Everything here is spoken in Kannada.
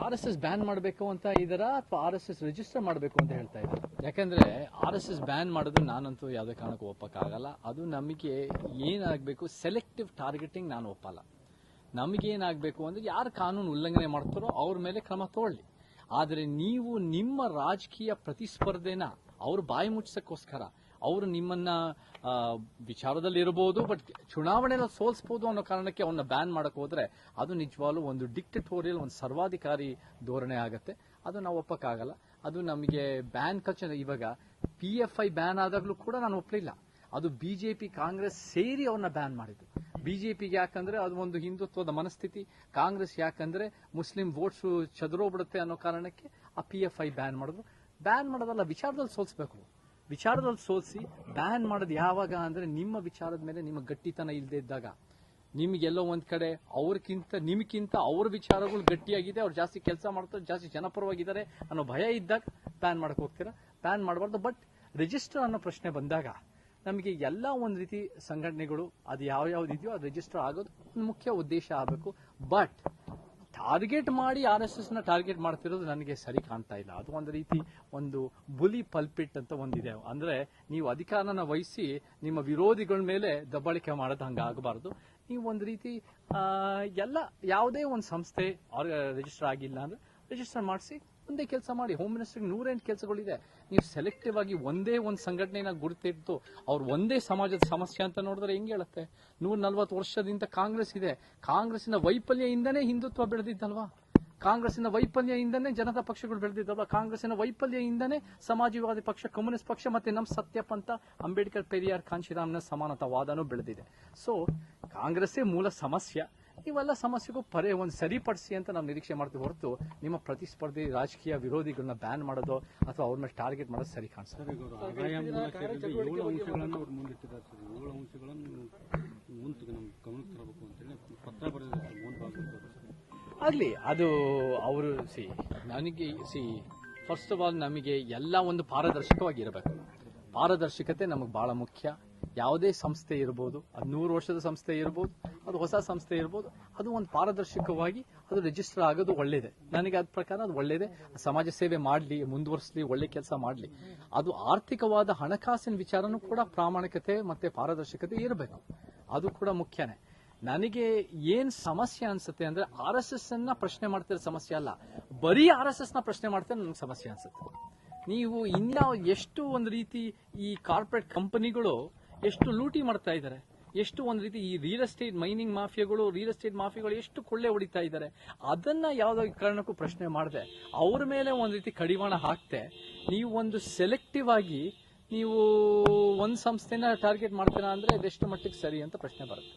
RSS ಬ್ಯಾನ್ ಮಾಡಬೇಕು ಅಂತ ಇದ್ದಾರಾ ಅಥವಾ RSS ರಿಜಿಸ್ಟರ್ ಮಾಡಬೇಕು ಅಂತ ಹೇಳ್ತಾ ಇದ್ದಾರೆ? ಯಾಕಂದ್ರೆ RSS ಬ್ಯಾನ್ ಮಾಡೋದು ನಾನಂತೂ ಯಾವುದೇ ಕಾರಣಕ್ಕೂ ಒಪ್ಪಕ್ಕಾಗಲ್ಲ. ಅದು ನಮಗೆ ಏನಾಗಬೇಕು, ಸೆಲೆಕ್ಟಿವ್ ಟಾರ್ಗೆಟಿಂಗ್ ನಾನು ಒಪ್ಪಲ್ಲ. ನಮಗೇನಾಗಬೇಕು ಅಂದ್ರೆ ಯಾರು ಕಾನೂನು ಉಲ್ಲಂಘನೆ ಮಾಡ್ತಾರೋ ಅವ್ರ ಮೇಲೆ ಕ್ರಮ ತಗೊಳ್ಳಿ. ಆದರೆ ನೀವು ನಿಮ್ಮ ರಾಜಕೀಯ ಪ್ರತಿಸ್ಪರ್ಧೆನ ಅವ್ರ ಬಾಯಿ ಮುಚ್ಚಕ್ಕೋಸ್ಕರ ಅವರು ನಿಮ್ಮನ್ನ ವಿಚಾರದಲ್ಲಿ ಇರಬಹುದು, ಬಟ್ ಚುನಾವಣೆಯಲ್ಲಿ ಸೋಲ್ಸ್ಬೋದು ಅನ್ನೋ ಕಾರಣಕ್ಕೆ ಅವನ್ನ ಬ್ಯಾನ್ ಮಾಡಕ್ ಹೋದ್ರೆ ಅದು ನಿಜವಾಗ್ಲೂ ಒಂದು ಡಿಕ್ಟಟೋರಿಯಲ್, ಒಂದು ಸರ್ವಾಧಿಕಾರಿ ಧೋರಣೆ ಆಗತ್ತೆ. ಅದು ನಾವು ಒಪ್ಪಕ್ಕಾಗಲ್ಲ. ಅದು ನಮಗೆ ಬ್ಯಾನ್ ಕಲ್ಚರ್. ಇವಾಗ PFI ಬ್ಯಾನ್ ಆದಾಗ್ಲೂ ಕೂಡ ನಾನು ಒಪ್ಪಲಿಲ್ಲ. ಅದು ಬಿಜೆಪಿ ಕಾಂಗ್ರೆಸ್ ಸೇರಿ ಅವ್ರನ್ನ ಬ್ಯಾನ್ ಮಾಡಿದ್ರು. ಬಿಜೆಪಿಗೆ ಯಾಕಂದ್ರೆ ಅದು ಒಂದು ಹಿಂದುತ್ವದ ಮನಸ್ಥಿತಿ, ಕಾಂಗ್ರೆಸ್ ಯಾಕಂದ್ರೆ ಮುಸ್ಲಿಂ ವೋಟ್ಸ್ ಚದುರೋಗ್ಬಿಡುತ್ತೆ ಅನ್ನೋ ಕಾರಣಕ್ಕೆ ಆ PFI ಬ್ಯಾನ್ ಮಾಡಿದ್ರು. ಬ್ಯಾನ್ ಮಾಡೋದಲ್ಲ, ವಿಚಾರದಲ್ಲಿ ಸೋಲ್ಸ್ಬೇಕು. ವಿಚಾರದಲ್ಲಿ ಸೋಲ್ಸಿ ಬ್ಯಾನ್ ಮಾಡೋದು ಯಾವಾಗ ಅಂದ್ರೆ ನಿಮ್ಮ ವಿಚಾರದ ಮೇಲೆ ನಿಮ್ಮ ಗಟ್ಟಿತನ ಇಲ್ಲದೆ ಇದ್ದಾಗ, ನಿಮಗೆಲ್ಲೋ ಒಂದ್ ಕಡೆ ನಿಮಗಿಂತ ಅವ್ರ ವಿಚಾರಗಳು ಗಟ್ಟಿಯಾಗಿದೆ, ಅವ್ರು ಜಾಸ್ತಿ ಕೆಲಸ ಮಾಡ್ತಾರೆ, ಜಾಸ್ತಿ ಜನಪರವಾಗಿದ್ದಾರೆ ಅನ್ನೋ ಭಯ ಇದ್ದಾಗ ಬ್ಯಾನ್ ಮಾಡಕ್ ಹೋಗ್ತೀರಾ. ಬ್ಯಾನ್ ಮಾಡಬಾರ್ದು. ಬಟ್ ರಿಜಿಸ್ಟರ್ ಅನ್ನೋ ಪ್ರಶ್ನೆ ಬಂದಾಗ ನಮಗೆ ಎಲ್ಲ ಒಂದು ರೀತಿ ಸಂಘಟನೆಗಳು ಅದು ಯಾವ್ಯಾವ್ದಿದೆಯೋ ಅದು ರಿಜಿಸ್ಟರ್ ಆಗೋದು ಒಂದು ಮುಖ್ಯ ಉದ್ದೇಶ ಆಗಬೇಕು. ಬಟ್ ಟಾರ್ಗೆಟ್ ಮಾಡಿ RSS ನ ಟಾರ್ಗೆಟ್ ಮಾಡ್ತಿರೋದು ನನಗೆ ಸರಿ ಕಾಣ್ತಾ ಇಲ್ಲ. ಅದು ಒಂದು ರೀತಿ ಒಂದು ಬುಲಿ ಪಲ್ಪಿಟ್ ಅಂತ ಒಂದಿದೆ. ಅಂದ್ರೆ ನೀವು ಅಧಿಕಾರನ ವಹಿಸಿ ನಿಮ್ಮ ವಿರೋಧಿಗಳ ಮೇಲೆ ದಬ್ಬಾಳಿಕೆ ಮಾಡೋದು ಹಂಗಾಗಬಾರ್ದು. ನೀವು ಒಂದು ರೀತಿ ಯಾವುದೇ ಒಂದು ಸಂಸ್ಥೆ ರಿಜಿಸ್ಟರ್ ಆಗಿಲ್ಲ ಅಂದ್ರೆ ರಿಜಿಸ್ಟರ್ ಮಾಡಿಸಿ ಒಂದೇ ಕೆಲಸ ಮಾಡಿ. ಹೋಮ್ ಮಿನಿಸ್ಟರ್ಗೆ 108 ಕೆಲಸಗಳಿದೆ. ನೀವು ಸೆಲೆಕ್ಟಿವ್ ಆಗಿ ಒಂದೇ ಒಂದು ಸಂಘಟನೆನ ಗುರುತಿಟ್ಟು ಅವ್ರು ಒಂದೇ ಸಮಾಜದ ಸಮಸ್ಯೆ ಅಂತ ನೋಡಿದ್ರೆ ಹೆಂಗೆ ಹೇಳುತ್ತೆ? 140 ವರ್ಷದಿಂದ ಕಾಂಗ್ರೆಸ್ ಇದೆ. ಕಾಂಗ್ರೆಸ್ಸಿನ ವೈಫಲ್ಯದಿಂದನೇ ಹಿಂದುತ್ವ ಬೆಳೆದಿದ್ದಲ್ವಾ? ಕಾಂಗ್ರೆಸ್ಸಿನ ವೈಫಲ್ಯದಿಂದನೇ ಜನತಾ ಪಕ್ಷಗಳು ಬೆಳೆದಿದ್ದಲ್ವಾ? ಕಾಂಗ್ರೆಸ್ಸಿನ ವೈಫಲ್ಯದಿಂದನೇ ಸಮಾಜವಾದಿ ಪಕ್ಷ, ಕಮ್ಯುನಿಸ್ಟ್ ಪಕ್ಷ ಮತ್ತೆ ನಮ್ಮ ಸತ್ಯ ಪಂಥ, ಅಂಬೇಡ್ಕರ್, ಪೆರಿಯಾರ್, ಕಾಂಶಿರಾಮ್ನ ಸಮಾನತಾವಾದನೂ ಬೆಳೆದಿದೆ. ಸೊ ಕಾಂಗ್ರೆಸ್ಸೇ ಮೂಲ ಸಮಸ್ಯೆ. ಇವೆಲ್ಲ ಸಮಸ್ಯೆಗೂ ಒಂದು ಸರಿಪಡಿಸಿ ಅಂತ ನಾವು ನಿರೀಕ್ಷೆ ಮಾಡ್ತೀವಿ ಹೊರತು ನಿಮ್ಮ ಪ್ರತಿಸ್ಪರ್ಧಿ ರಾಜಕೀಯ ವಿರೋಧಿಗಳನ್ನ ಬ್ಯಾನ್ ಮಾಡೋದು ಅಥವಾ ಅವ್ರನ್ನ ಟಾರ್ಗೆಟ್ ಮಾಡೋದು ಸರಿ ಕಾಣಿಸ್ತದೆ. ಆಗ್ಲಿ, ಅದು ಅವರು ನನಗೆ ಫಸ್ಟ್ ಆಫ್ ಆಲ್ ನಮಗೆ ಎಲ್ಲ ಒಂದು ಪಾರದರ್ಶಕವಾಗಿರಬೇಕು. ಪಾರದರ್ಶಕತೆ ನಮಗೆ ಬಹಳ ಮುಖ್ಯ. ಯಾವುದೇ ಸಂಸ್ಥೆ ಇರಬಹುದು, ಅದು 100 ವರ್ಷದ ಸಂಸ್ಥೆ ಇರಬಹುದು, ಅದು ಹೊಸ ಸಂಸ್ಥೆ ಇರಬಹುದು, ಅದು ಒಂದು ಪಾರದರ್ಶಕವಾಗಿ ಅದು ರಿಜಿಸ್ಟರ್ ಆಗೋದು ಒಳ್ಳೇದೆ. ನನಗೆ ಅದ ಪ್ರಕಾರ ಅದು ಒಳ್ಳೇದೆ. ಸಮಾಜ ಸೇವೆ ಮಾಡಲಿ, ಮುಂದುವರಿಸಲಿ, ಒಳ್ಳೆ ಕೆಲಸ ಮಾಡಲಿ. ಅದು ಆರ್ಥಿಕವಾದ ಹಣಕಾಸಿನ ವಿಚಾರನೂ ಕೂಡ ಪ್ರಾಮಾಣಿಕತೆ ಮತ್ತೆ ಪಾರದರ್ಶಕತೆ ಇರಬೇಕು. ಅದು ಕೂಡ ಮುಖ್ಯನೇ. ನನಗೆ ಏನ್ ಸಮಸ್ಯೆ ಅನ್ಸುತ್ತೆ ಅಂದ್ರೆ RSS ಅನ್ನ ಪ್ರಶ್ನೆ ಮಾಡ್ತಿರೋ ಸಮಸ್ಯೆ ಅಲ್ಲ, ಬರೀ RSS ನ ಪ್ರಶ್ನೆ ಮಾಡ್ತಾರೆ ನನಗೆ ಸಮಸ್ಯೆ ಅನ್ಸುತ್ತೆ. ನೀವು ಇನ್ಯಾವ ಎಷ್ಟು ಒಂದು ರೀತಿ ಈ ಕಾರ್ಪೊರೇಟ್ ಕಂಪನಿಗಳು ಎಷ್ಟು ಲೂಟಿ ಮಾಡ್ತಾ ಇದ್ದಾರೆ, ಎಷ್ಟು ಒಂದು ರೀತಿ ಈ ರಿಯಲ್ ಎಸ್ಟೇಟ್ ಮೈನಿಂಗ್ ಮಾಫಿಯಾಗಳು, ರಿಯಲ್ ಎಸ್ಟೇಟ್ ಮಾಫಿಯಾಗಳು ಎಷ್ಟು ಕೊಳ್ಳೆ ಹೊಡಿತಾ ಇದ್ದಾರೆ. ಅದನ್ನ ಯಾವುದೇ ಕಾರಣಕ್ಕೂ ಪ್ರಶ್ನೆ ಮಾಡದೆ ಅವ್ರ ಮೇಲೆ ಒಂದು ರೀತಿ ಕಡಿವಾಣ ಹಾಕ್ತೆ ನೀವು ಒಂದು ಸೆಲೆಕ್ಟಿವ್ ಆಗಿ ನೀವು ಒಂದು ಸಂಸ್ಥೆನ ಟಾರ್ಗೆಟ್ ಮಾಡ್ತೀರಾ ಅಂದ್ರೆ ಅದೆಷ್ಟು ಮಟ್ಟಿಗೆ ಸರಿ ಅಂತ ಪ್ರಶ್ನೆ ಬರುತ್ತೆ.